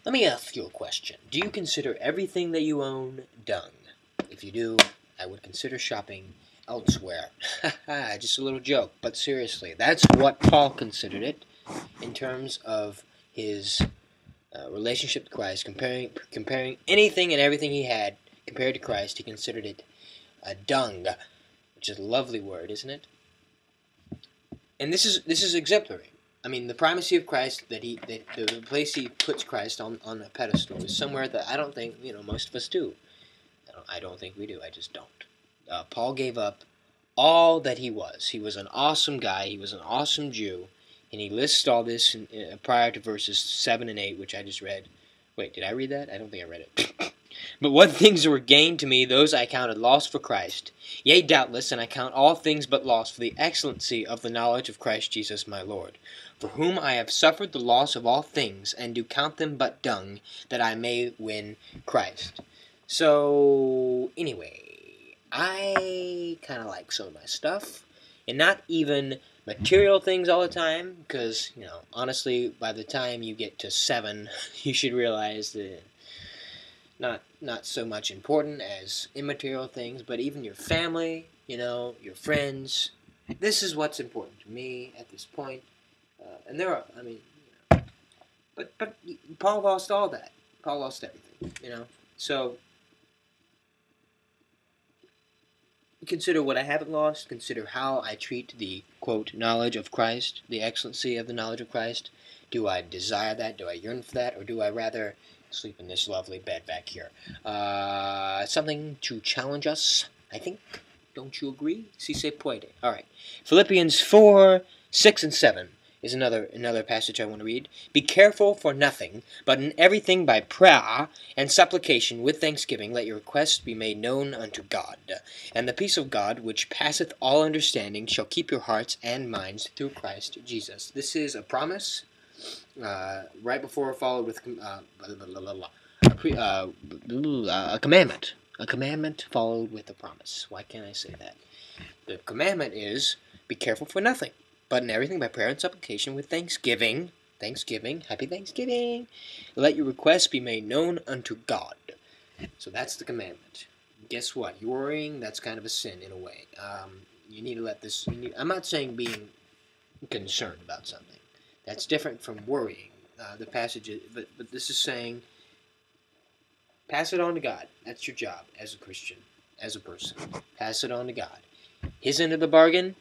Let me ask you a question. Do you consider everything that you own dung? If you do, I would consider shopping elsewhere. Just a little joke, but seriously, that's what Paul considered it in terms of his relationship to Christ, comparing anything and everything he had compared to Christ. He considered it a dung, which is a lovely word, isn't it? And this is exemplary. I mean, the primacy of Christ, the place he puts Christ on a pedestal is somewhere that I don't think most of us do. I don't think we do. I just don't. Paul gave up all that he was. He was an awesome guy. He was an awesome Jew, and he lists all this prior to verses 7 and 8, which I just read. Wait, did I read that? I don't think I read it. But what things were gained to me, those I counted loss for Christ. Yea, doubtless, and I count all things but loss for the excellency of the knowledge of Christ Jesus my Lord, for whom I have suffered the loss of all things, and do count them but dung, that I may win Christ. So, anyway, I kind of like some of my stuff, and not even material things all the time, because, honestly, by the time you get to 7, you should realize that not so much important as immaterial things, but even your family, your friends. This is what's important to me at this point. And there are, but Paul lost all that. Paul lost everything, So consider what I haven't lost. Consider how I treat the, quote, knowledge of Christ, the excellency of the knowledge of Christ. Do I desire that? Do I yearn for that? Or do I rather sleep in this lovely bed back here? Something to challenge us, I think. Don't you agree? Si se puede. All right. Philippians 4, 6, and 7 is another passage I want to read. Be careful for nothing, but in everything by prayer and supplication with thanksgiving let your requests be made known unto God. And the peace of God, which passeth all understanding, shall keep your hearts and minds through Christ Jesus. This is a promise, right before followed with a commandment. A commandment followed with a promise. Why can't I say that? The commandment is, be careful for nothing, but in everything by prayer and supplication with thanksgiving, happy Thanksgiving, let your requests be made known unto God. So that's the commandment. Guess what? You're worrying, that's kind of a sin in a way. You need to let this, I'm not saying being concerned about something. That's different from worrying. The passage, but this is saying, pass it on to God. That's your job as a Christian, as a person. Pass it on to God. His end of the bargain,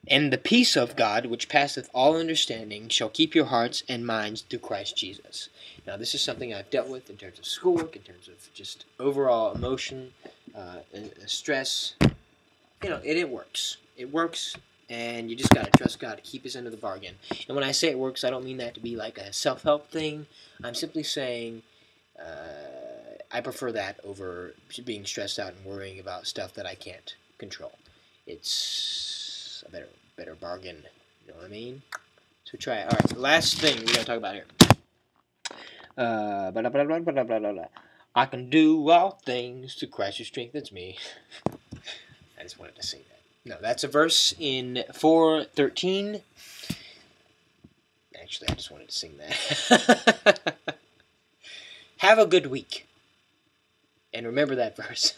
and the peace of God, which passeth all understanding, shall keep your hearts and minds through Christ Jesus. Now, this is something I've dealt with in terms of schoolwork, in terms of just overall emotion, stress. It works. It works, and you just got to trust God to keep his end of the bargain. And when I say it works, I don't mean that to be like a self-help thing. I'm simply saying I prefer that over being stressed out and worrying about stuff that I can't control. It's a better bargain. You know what I mean? So try it. All right, last thing we got to talk about here. I can do all things through Christ who strengthens me. I just wanted to sing that. No, that's a verse in 4:13. Actually, I just wanted to sing that. Have a good week. And remember that verse.